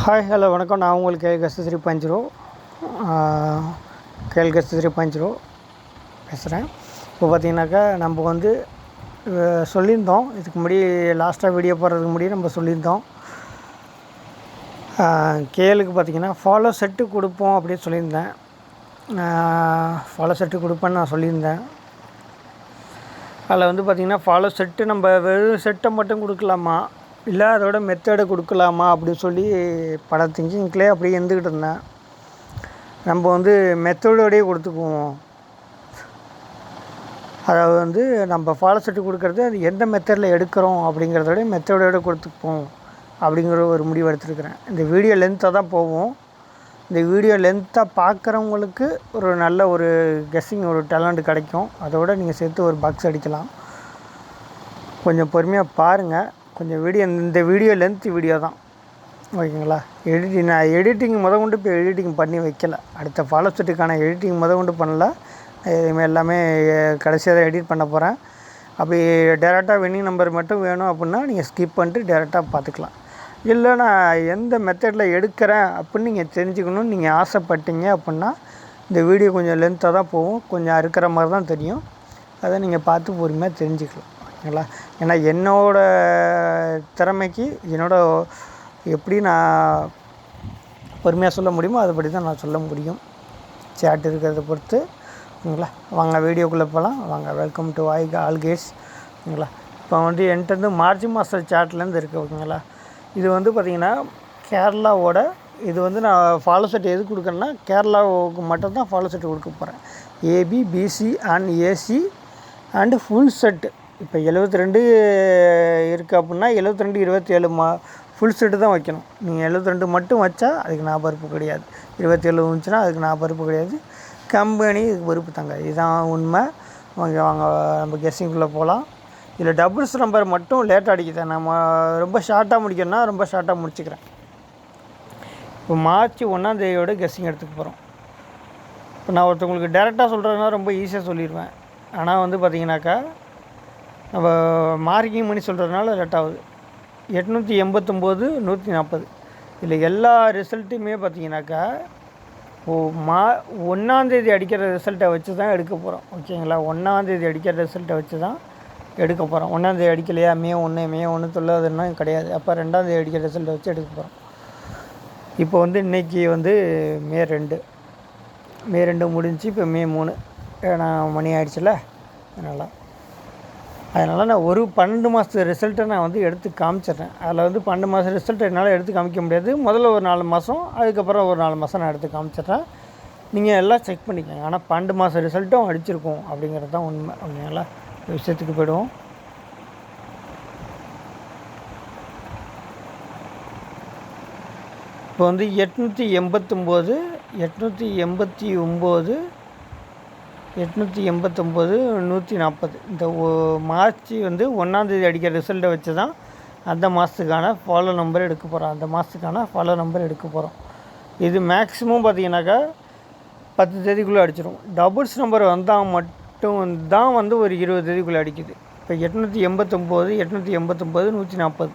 Hi hello வணக்கம். நான் உங்களுக்கு கேஎல்கேஎஸ் 3.0 கேஎல்கேஎஸ் 3.0 பேசுகிறேன். இப்போ பார்த்தீங்கன்னாக்கா நம்ம வந்து சொல்லியிருந்தோம், இதுக்கு முன்னாடி லாஸ்ட்டாக வீடியோ போடுறதுக்கு முன்னாடி நம்ம சொல்லியிருந்தோம். கேலுக்கு பார்த்திங்கன்னா ஃபாலோ செட்டு கொடுப்போம் அப்படின்னு சொல்லியிருந்தேன். ஃபாலோ செட்டு கொடுப்பேன்னு நான் சொல்லியிருந்தேன். அதில் வந்து பார்த்திங்கன்னா ஃபாலோ செட்டு நம்ம வெறும் செட்டை மட்டும் கொடுக்கலாமா, இல்லை அதோட மெத்தடை கொடுக்கலாமா அப்படின்னு சொல்லி பல திங்கிங்லேயே அப்படியே இருந்துக்கிட்டு இருந்தேன். நம்ம வந்து மெத்தடோடையே கொடுத்துக்குவோம். அதாவது வந்து நம்ம ஃபாலோ செட்டு கொடுக்குறது அது எந்த மெத்தடில் எடுக்கிறோம் அப்படிங்கிறதோட மெத்தடோடு கொடுத்துப்போம் அப்படிங்கிற ஒரு முடிவு எடுத்துருக்கிறேன். இந்த வீடியோ லென்த்தாக தான் போகும். இந்த வீடியோ லென்த்தாக பார்க்குறவங்களுக்கு ஒரு நல்ல ஒரு கெஸ்ஸிங் ஒரு டேலண்ட் கிடைக்கும். அதோடு நீங்கள் சேர்த்து ஒரு பாக்ஸ் அடிக்கலாம். கொஞ்சம் பொறுமையாக பாருங்கள். கொஞ்சம் இந்த வீடியோ லென்த் வீடியோ தான், ஓகேங்களா. நான் எடிட்டிங் கொண்டு இப்போ எடிட்டிங் பண்ணி வைக்கல. அடுத்த ஃபாலோ செட்டுக்கான எடிட்டிங் கொண்டு பண்ணல. எல்லாமே கடைசியாக தான் எடிட் பண்ண போகிறேன். அப்படி டேரெக்டாக வின்னிங் நம்பர் மட்டும் வேணும் அப்படின்னா நீங்கள் ஸ்கிப் பண்ணிட்டு டேரெக்டாக பார்த்துக்கலாம். இல்லை நான் எந்த மெத்தடில் எடுக்கிறேன் அப்படின்னு நீங்கள் தெரிஞ்சுக்கணும்னு நீங்கள் ஆசைப்பட்டீங்க அப்படின்னா இந்த வீடியோ கொஞ்சம் லென்த்தாக தான் போகும். கொஞ்சம் அறுக்கிற மாதிரி தான் தெரியும். அதை நீங்கள் பார்த்து பொறுமையாக தெரிஞ்சுக்கலாம், ஓகேங்களா. ஏன்னா என்னோடய திறமைக்கு எப்படி நான் பொறுமையாக சொல்ல முடியுமோ அதுபடி தான் நான் சொல்ல முடியும். சேட் இருக்கிறத பொறுத்து, ஓகேங்களா. வாங்க வீடியோக்குள்ளே போகலாம். வாங்க. வெல்கம் டு ஆல் கேட்ஸ், ஓகேங்களா. இப்போ வந்து என்கிட்ட மார்ச் மாதம் சேட்லேருந்து இருக்குது, ஓகேங்களா. இது வந்து பார்த்திங்கன்னா கேரளாவோட இது வந்து நான் ஃபாலோ செட் எது கொடுக்குறேன்னா கேரளாவுக்கு மட்டும்தான் ஃபாலோ செட்டு கொடுக்க போகிறேன். AB, BC and AC and full set. இப்போ 72 இருக்குது அப்படின்னா 72, 27 ஃபுல் செட்டு தான் வைக்கணும். நீங்கள் 72 மட்டும் வச்சா அதுக்கு நான் பொறுப்பு கிடையாது. 27 வந்துச்சுன்னா அதுக்கு நான் பொறுப்பு கிடையாது. கம்பெனி இதுக்கு பொறுப்பு தாங்க. இதுதான் உண்மை. வாங்க நம்ம கெஸ்ஸிங்குள்ளே போகலாம். இதில் டபுள்ஸ் நம்பர் மட்டும் லேட்டாக அடிக்குது. நம்ம ரொம்ப ஷார்ட்டாக முடிக்கணும்னா ரொம்ப ஷார்ட்டாக முடிச்சுக்கிறேன். இப்போ மார்ச் 1 கெஸ்ஸிங் எடுத்துக்க போகிறோம். இப்போ நான் ஒருத்தவங்களுக்கு டேரெக்டாக சொல்கிறதுனா ரொம்ப ஈஸியாக சொல்லிடுவேன். ஆனால் வந்து பார்த்திங்கனாக்கா நம்ம மார்க்கிங் பண்ணி சொல்கிறதுனால லேட் ஆகுது. 889, 140 இதில் எல்லா ரிசல்ட்டுமே பார்த்திங்கனாக்கா ஒன்றாந்தேதி அடிக்கிற ரிசல்ட்டை வச்சு தான் எடுக்க போகிறோம், ஓகேங்களா. 1ஆந்தேதி அடிக்கிற ரிசல்ட்டை வச்சு தான் எடுக்க போகிறோம். 1ஆந்தேதி அடிக்கலையா, மே 1 தொல்லாதுன்னா கிடையாது. அப்போ 2ஆந்தேதி அடிக்கிற ரிசல்ட்டை வச்சு எடுக்க போகிறோம். இப்போ வந்து இன்றைக்கி வந்து மே 2 முடிஞ்சு இப்போ மே 3 நான் மணி ஆகிடுச்சில்ல. அதனால் நான் ஒரு 12 மாதத்து ரிசல்ட்டை நான் வந்து எடுத்து காமிச்சிட்றேன். அதில் வந்து 12 மாதம் ரிசல்ட்டை என்னால் எடுத்து காமிக்க முடியாது. முதல்ல ஒரு 4 மாதம், அதுக்கப்புறம் ஒரு 4 மாதம் நான் எடுத்து காமிச்சிட்றேன். நீங்கள் எல்லாம் செக் பண்ணிக்கோங்க. ஆனால் 12 மாதம் ரிசல்ட்டும் அடிச்சிருக்கோம் அப்படிங்கிறது தான் உண்மை, ஓகேங்களா. விஷயத்துக்கு போய்டுவோம். இப்போ வந்து 889, 140 இந்த மார்ச் வந்து 1ஆந்தேதி அடிக்கிற ரிசல்ட்டை வச்சு தான் அந்த மாதத்துக்கான ஃபாலோ நம்பர் எடுக்க போகிறோம். இது மேக்ஸிமம் பார்த்திங்கனாக்கா 10 தேதிக்குள்ளே அடிச்சிடும். டபுள்ஸ் நம்பர் வந்தால் மட்டும் தான் வந்து ஒரு 20 தேதிக்குள்ளே அடிக்குது. இப்போ 889, 140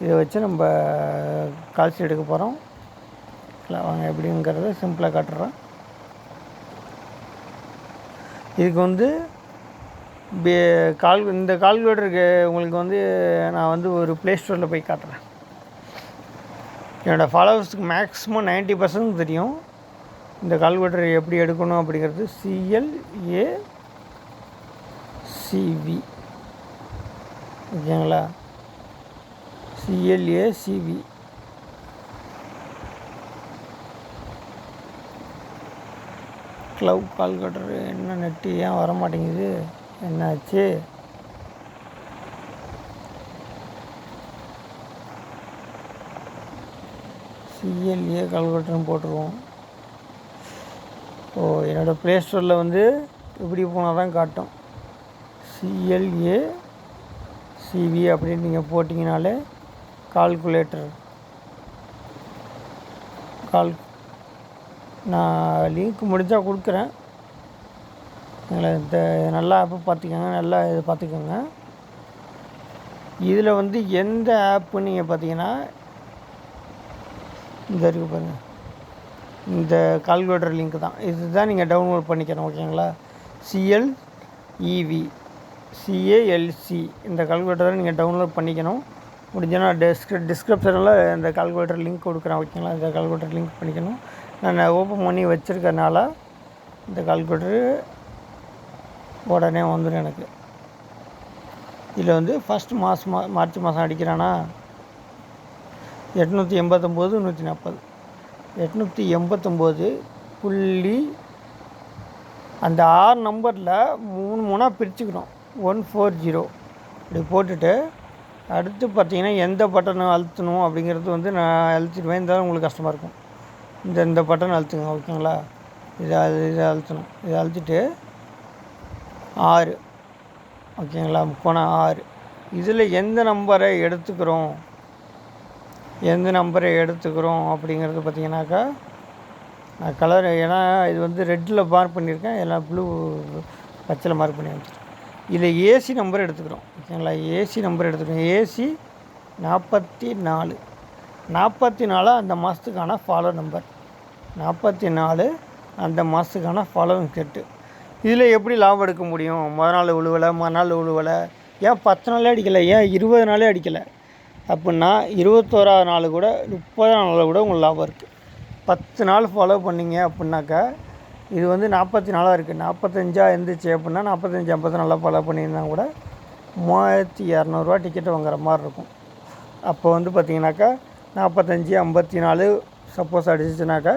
இதை வச்சு நம்ம கால்சி எடுக்க போகிறோம். வாங்க எப்படிங்கிறத சிம்பிளாக காட்டுறேன். இதுக்கு வந்து இந்த கால்குலேட்டருக்கு உங்களுக்கு வந்து நான் வந்து ஒரு ப்ளே ஸ்டோரில் போய் காட்டுறேன். என்னோடய ஃபாலோவர்ஸுக்கு மேக்ஸிமம் 90% தெரியும் இந்த கால்குலேட்டர் எப்படி எடுக்கணும் அப்படிங்கிறது. CLACV, ஓகேங்களா. CLACV க்ளவ் கால்குலேட்டர். என்ன நெட்டு ஏன் வர மாட்டேங்குது, என்னாச்சு? CLA கால்குலேட்டர்னு போட்டுருவோம். என்னோடய ப்ளே ஸ்டோரில் வந்து இப்படி போனால் தான் காட்டும். CLACV அப்படின்னு நீங்கள் போட்டிங்கனாலே கால்குலேட்டர் நான் லிங்க் முடிஞ்சால் கொடுக்குறேன். இந்த நல்லா ஆப்பை பார்த்துக்கோங்க, நல்லா இது பார்த்துக்கோங்க. இதில் வந்து எந்த ஆப்பு நீங்கள் பார்த்தீங்கன்னா இந்த இருக்குது பாருங்கள், இந்த கால்குலேட்டர் லிங்க் தான். இது தான் நீங்கள் டவுன்லோட் பண்ணிக்கணும். ஓகேங்களா? CLEV CALC இந்த கால்குலேட்டரை நீங்கள் டவுன்லோட் பண்ணிக்கணும். முடிஞ்சனா டிஸ்கிரிப்ஷனில் இந்த கால்குலேட்டர் லிங்க் கொடுக்குறேன். ஓகேங்களா? இந்த கால்குலேட்டர் லிங்க் பண்ணிக்கணும். நான் ஓப்பன் பண்ணி வச்சுருக்கனால இந்த கால்குலேட்டரு உடனே வந்துடும் எனக்கு. இதில் வந்து ஃபஸ்ட்டு மார்ச் மாதம் அடிக்கிறானா 889 140 889 புள்ளி அந்த 6 நம்பரில் 3 பிரிச்சுக்கிறோம். 140 இப்படி போட்டுட்டு அடுத்து பார்த்திங்கன்னா எந்த பட்டனை அழுத்தணும் அப்படிங்கிறது வந்து நான் அழுத்திடுவேன். இருந்தாலும் உங்களுக்கு கஷ்டமாக இருக்கும். இந்த பட்டன் அழுத்துங்க. ஓகேங்களா? இதை அழுத்தணும். இதை அழுத்திட்டு 6 ஓகேங்களா? முக்கோணம் 6 இதில் எந்த நம்பரை எடுத்துக்கிறோம் அப்படிங்கிறது பார்த்திங்கனாக்கா நான் கலர், ஏன்னா இது வந்து ரெட்டில் மார்க் பண்ணியிருக்கேன், எல்லாம் ப்ளூ பச்சையில் மார்க் பண்ணி வச்சுருக்கேன். இதில் ஏசி நம்பர் எடுத்துக்கிறோம். ஓகேங்களா? ஏசி நம்பர் எடுத்துக்கிறோம். ஏசி 44 அந்த மாதத்துக்கான ஃபாலோ நம்பர். 44 அந்த மாதத்துக்கான ஃபாலோவிங் செட்டு. இதில் எப்படி லாபம் எடுக்க முடியும்? மறுநாள் உழுவலை, மறுநாள் உழுவலை, ஏன் 10 நாளே அடிக்கலை, ஏன் 20 நாளே அடிக்கலை அப்படின்னா 21ஆவது நாள் கூட 30ஆவது நாள் கூட உங்களுக்கு லாபம் இருக்குது. 10 நாள் ஃபாலோ பண்ணிங்க அப்படின்னாக்கா இது வந்து 44 இருக்குது. 45 இருந்துச்சு அப்படின்னா 45 50 நாளாக ஃபாலோ பண்ணியிருந்தா கூட 3200 டிக்கெட்டு வாங்குற மாதிரி இருக்கும். அப்போ வந்து பார்த்திங்கனாக்கா 45 54 சப்போஸ் அடிச்சிச்சுனாக்கா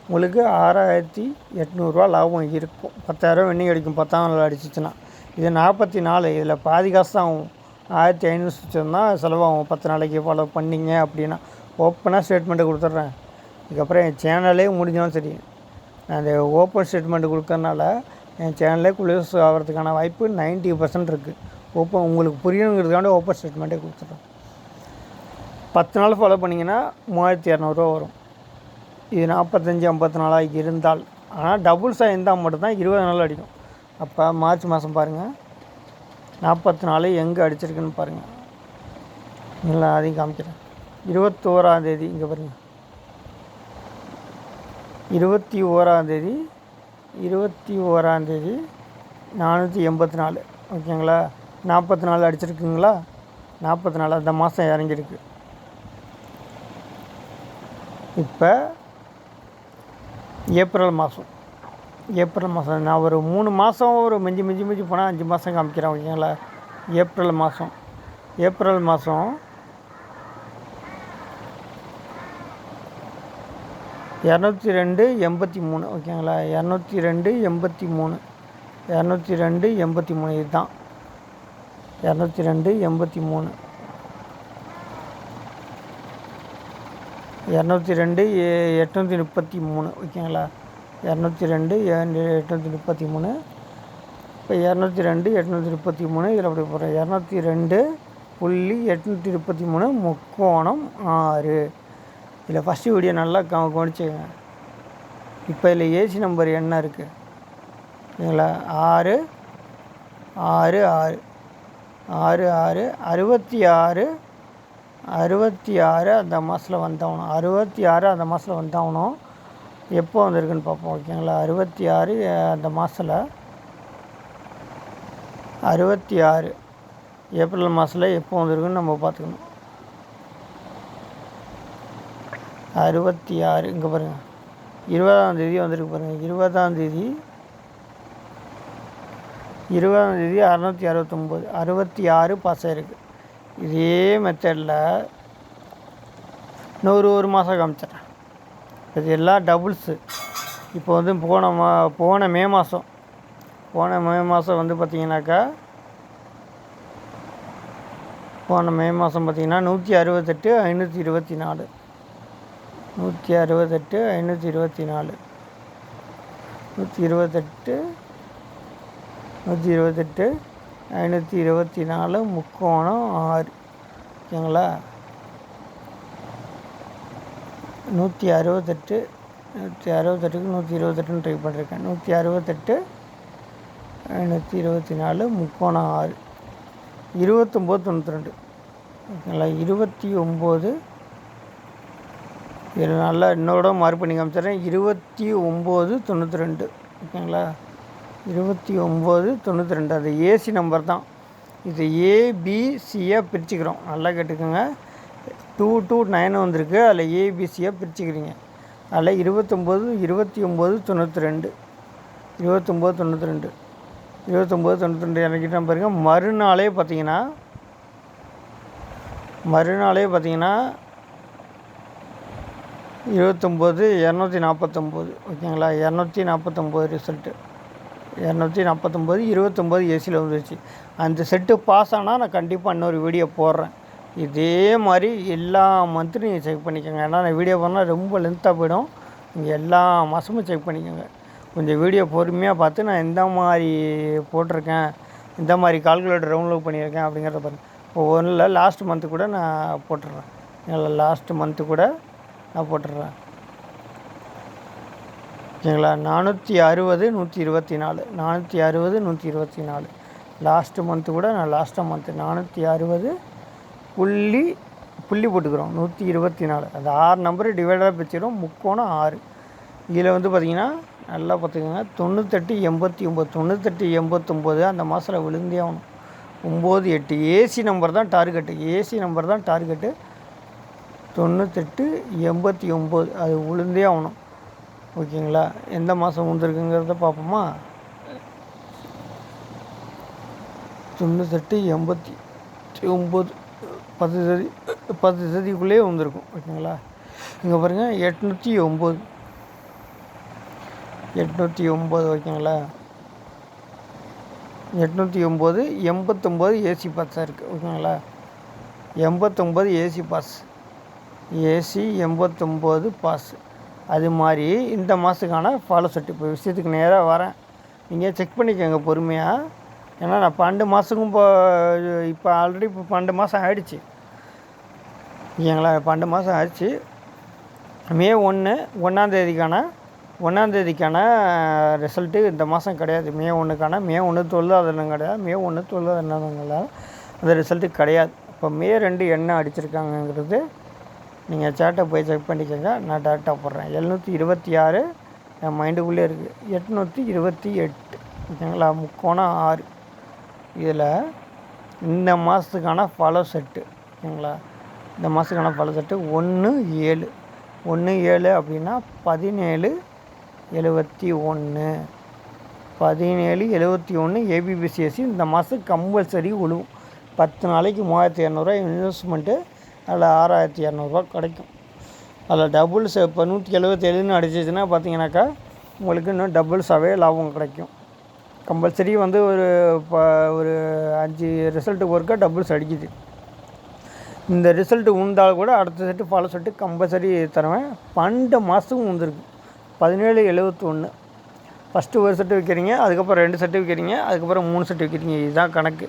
உங்களுக்கு 6800 லாபம் இருக்கும். 10,000 வெண்ணிங் அடிக்கும் 10ஆம் நாள் அடிச்சிச்சுன்னா. இது 44, இதில் பாதி காசு தான் ஆகும். 1500 தான் செலவாகும் 10 நாளைக்கு ஃபாலோ பண்ணிங்க அப்படின்னா. ஓப்பனாக ஸ்டேட்மெண்ட்டை கொடுத்துட்றேன். இதுக்கப்புறம் என் சேனலே முடிஞ்சாலும் சரி, நான் அந்த ஓப்பன் ஸ்டேட்மெண்ட்டு கொடுக்கறனால என் சேனலே குளிர் ஆகிறதுக்கான வாய்ப்பு 90% இருக்குது. உங்களுக்கு புரியணுங்கிறதுக்காண்டி ஓப்பன் ஸ்டேட்மெண்ட்டே கொடுத்துட்றேன். 10 நாள் ஃபாலோ பண்ணிங்கன்னா 3200 வரும். இது 45 50 நாளாக இருந்தால். ஆனால் டபுள்ஸாக இருந்தால் மட்டும்தான் 20 நாள் அடிக்கும். அப்போ மார்ச் மாதம் பாருங்கள், 44 எங்கே அடிச்சிருக்குன்னு பாருங்கள். இல்லை அதையும் காமிக்கிறேன். 21ஆம் தேதி இங்கே பாருங்கள், 21ஆம் தேதி 484. ஓகேங்களா? 44 அடிச்சிருக்குங்களா? 44 அந்த மாதம் இறங்கியிருக்கு. இப்போ ஏப்ரல் மாதம் நான் ஒரு 3 மாதம் ஒரு மிஞ்சி போனால் 5 மாதம் காமிக்கிறேன். ஓகேங்களா? ஏப்ரல் மாதம் 202.83. ஓகேங்களா? 202.83 இதுதான் 202.83 833. ஓகேங்களா? 202.833. இப்போ 202.833 இதில் அப்படி போடுறேன். 202.833 முக்கோணம் 6. இதில் ஃபஸ்ட்டு வீடியோ நல்லா கவனிச்சுங்க. இப்போ இதில் ஏசி நம்பர் என்ன இருக்குது? ஓகேங்களா? 6 6 6 6 6 66 அந்த மாதத்தில் வந்தாகணும். 66 அந்த மாதத்தில் வந்தாகணும். எப்போ வந்திருக்குன்னு பார்ப்போம். ஓகேங்களா? 66 அந்த மாதத்தில் 66 ஏப்ரல் மாதத்தில் எப்போ வந்திருக்குன்னு நம்ம பார்த்துக்கணும். 66 இங்கே பாருங்கள், 20ஆம் தேதி வந்திருக்கு பாருங்கள். 20ஆம் தேதி 669 66 பாஸ் ஆகிருக்கு. இதே மெத்தடில் ஒரு மாதம் காமிச்சிட்றேன். இது எல்லாம் டபுள்ஸு. இப்போ வந்து போன மே மாதம் வந்து பார்த்திங்கனாக்கா போன மே மாதம் பார்த்திங்கன்னா 168 524 168 524 128 524 முக்கோணம் 6. ஓகேங்களா? 168 128க்கு ட்ரை பண்ணியிருக்கேன். 168 524 முக்கோணம் 6 2992. ஓகேங்களா? 29 இதில் நல்லா இன்னோட மார்க் பண்ணி காமிச்சிட்றேன். 2992 ஓகேங்களா. 2992 அது ஏசி நம்பர் தான். இது ஏபிசியாக பிரிச்சுக்கிறோம். நல்லா கேட்டுக்கோங்க. 229 வந்திருக்கு. அதில் ஏபிசியாக பிரிச்சுக்கிறீங்க. அதில் 2992 இறக்கிட்டோம் பாருங்கள். மறுநாளே பார்த்தீங்கன்னா 29249 ஓகேங்களா. 249 ரிசல்ட்டு 249 29 ஏசியில் வந்துருச்சு. அந்த செட்டு பாஸ் ஆனால் நான் கண்டிப்பாக இன்னொரு வீடியோ போடுறேன். இதே மாதிரி எல்லா மந்த்தும் நீங்கள் செக் பண்ணிக்கோங்க. ஏன்னா நான் வீடியோ பண்ணால் ரொம்ப லென்த்தாக போயிடும். நீங்கள் எல்லா மாதமும் செக் பண்ணிக்கோங்க. கொஞ்சம் வீடியோ பொறுமையாக பார்த்து நான் எந்த மாதிரி போட்டிருக்கேன், இந்த மாதிரி கால்குலேட்டர் டவுன்லோட் பண்ணியிருக்கேன் அப்படிங்கிறத பாருங்கள். இப்போ ஒன்றில் லாஸ்ட் மந்த்து கூட நான் போட்டுடுறேன். ஓகேங்களா. 460 124 460 124 லாஸ்ட்டு மந்த்து கூட நான் லாஸ்ட்டாக மந்த்து 460 புள்ளி போட்டுக்கிறோம் 124. அந்த 6 நம்பரு டிவைடாக பிரிச்சிடும். முக்கோணம் 6. இதில் வந்து பார்த்திங்கன்னா நல்லா பார்த்துக்கோங்க. 98 89 அந்த மாதத்தில் விழுந்தே ஆகணும். 98 ஏசி நம்பர் தான் டார்கெட்டு. 98 89 அது விழுந்தே ஆகணும். ஓகேங்களா. எந்த மாதம் வந்துருக்குங்கிறத பார்ப்போமா. 98 89 10 தேதிக்குள்ளேயே வந்திருக்கும். ஓகேங்களா. இங்கே பாருங்கள் 809 ஓகேங்களா. 809 89 ஏசி பாஸாக இருக்குது. ஓகேங்களா. 89 ஏசி பாஸ் 89 பாஸ். அது மாதிரி இந்த மாதத்துக்கான ஃபாலோ செட். இப்போ விஷயத்துக்கு நேராக வரேன். நீங்கள் செக் பண்ணிக்கோங்க பொறுமையாக. ஏன்னா நான் 12 மாதத்துக்கும் இப்போ ஆல்ரெடி 12 மாதம் ஆகிடுச்சு. ஓகேங்களா. 12 மாதம் ஆயிடுச்சு. மே 1 ரிசல்ட்டு இந்த மாதம் கிடையாது. மே 1 தொழுதாதனம் கிடையாது. அந்த ரிசல்ட்டு கிடையாது. இப்போ மே 2 என்ன அடிச்சிருக்காங்கங்கிறது நீங்கள் சேட்டை போய் செக் பண்ணிக்கோங்க. நான் டேரெக்டாக போடுறேன். 726 என் மைண்டுக்குள்ளே இருக்குது. 828 ஓகேங்களா. முக்கோணம் 6. இதில் இந்த மாதத்துக்கான ஃபாலோ செட்டு. ஓகேங்களா. இந்த மாதத்துக்கான ஃபாலோ செட்டு 17 அப்படின்னா 1771 ஏபிபிசிஎஸ்சி இந்த மாதம் கம்பல்சரி விழுவும். 10 நாளைக்கு 3200 இன்வெஸ்ட்மெண்ட்டு. அதில் 6200 கிடைக்கும். அதில் டபுள்ஸ் இப்போ 177 அடிச்சிச்சுன்னா பார்த்தீங்கன்னாக்கா உங்களுக்கு இன்னும் டபுள்ஸாகவே லாபம் கிடைக்கும். கம்பல்சரி வந்து ஒரு 5 ரிசல்ட்டுக்கு ஒருக்கா டபுள்ஸ் அடிக்குது. இந்த ரிசல்ட்டு உண்டால் கூட அடுத்த செட்டு ஃபாலோ செட்டு கம்பல்சரி தருவேன். 12 மாதத்துக்கும் வந்துருக்கு. 1771 ஃபஸ்ட்டு ஒரு செட்டு வைக்கிறீங்க, அதுக்கப்புறம் 2 செட்டு வைக்கிறீங்க, அதுக்கப்புறம் 3 செட்டு வைக்கிறீங்க. இதுதான் கணக்கு.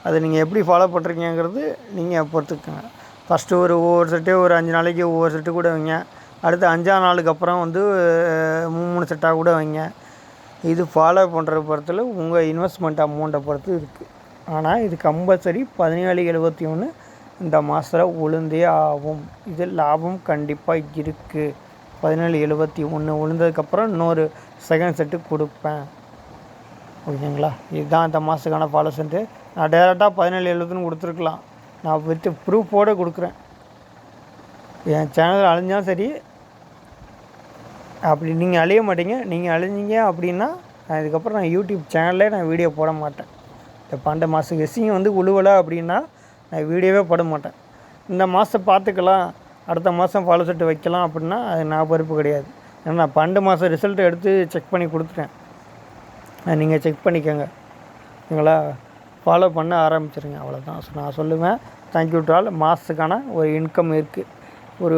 அதை நீங்கள் எப்படி ஃபாலோ பண்ணுறீங்கிறது நீங்கள் பொறுத்துக்கோங்க. ஃபஸ்ட்டு ஒவ்வொரு செட்டே ஒரு 5 நாளைக்கு ஒவ்வொரு செட்டு கூட வைங்க. அடுத்து 5ஆம் நாளுக்கு அப்புறம் வந்து 3 செட்டாக கூட வைங்க. இது ஃபாலோ பண்ணுற பொறுத்தில் உங்கள் இன்வெஸ்ட்மெண்ட் அமௌண்ட்டை பொறுத்து இருக்குது. ஆனால் இது கம்பல்சரி 1771 இந்த மாதத்தில் உளுந்தே ஆகும். இது லாபம் கண்டிப்பாக இருக்குது. 1771 உளுந்ததுக்கப்புறம் இன்னொரு செகண்ட் செட்டு கொடுப்பேன். ஓகேங்களா. இதுதான் இந்த மாதத்துக்கான ஃபாலோ செட்டு. நான் டேரெக்டாக 1771 கொடுத்துருக்கலாம். நான் வித்து ப்ரூஃபோடு கொடுக்குறேன். என் சேனல் அழிஞ்சாலும் சரி. அப்படி நீங்கள் அழிய மாட்டீங்க. நீங்கள் அழிஞ்சிங்க அப்படின்னா நான் இதுக்கப்புறம் நான் யூடியூப் சேனல்லே நான் வீடியோ போட மாட்டேன். இந்த 12 மாதம் கெஸ்ஸிங் வந்து உழுவலை அப்படின்னா நான் வீடியோவே போட மாட்டேன். இந்த மாதம் பார்த்துக்கலாம், அடுத்த மாதம் ஃபாலோ செட்டு வைக்கலாம் அப்படின்னா அது நான் பொறுப்பு கிடையாது. ஏன்னா நான் 12 மாதம் ரிசல்ட்டு எடுத்து செக் பண்ணி கொடுத்துட்டேன். நீங்கள் செக் பண்ணிக்கோங்க. ஓகேங்களா. ஃபாலோ பண்ண ஆரம்பிச்சிருங்க. அவ்வளோதான் நான் சொல்லுவேன். Thank you to all. மாதத்துக்கான ஒரு இன்கம் இருக்குது. ஒரு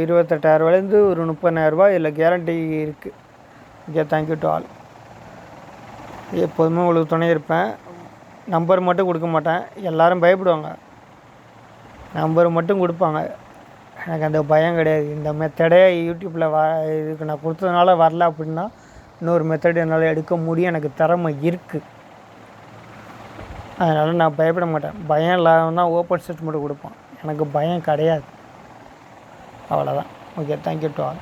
28,000 ஒரு 30,000 இதில் கேரண்டி இருக்குது. ஓகே. Thank you to all. எப்போதுமே உங்களுக்கு துணை இருப்பேன். நம்பர் மட்டும் கொடுக்க மாட்டேன். எல்லோரும் பயப்படுவாங்க. நம்பர் மட்டும் கொடுப்பாங்க. எனக்கு அந்த பயம் கிடையாது. இந்த மெத்தடே யூடியூப்பில் இதுக்கு நான் கொடுத்ததுனால வரல அப்படின்னா இன்னொரு மெத்தட் என்னால் எடுக்க முடியும். எனக்கு திறமை இருக்குது. அதனால் நான் பயப்பட மாட்டேன். பயம் இல்லாமல் தான் ஓப்பன் செட் மட்டும் கொடுப்பான். எனக்கு பயம் கிடையாது. அவ்வளோதான். Okay, thank you to all.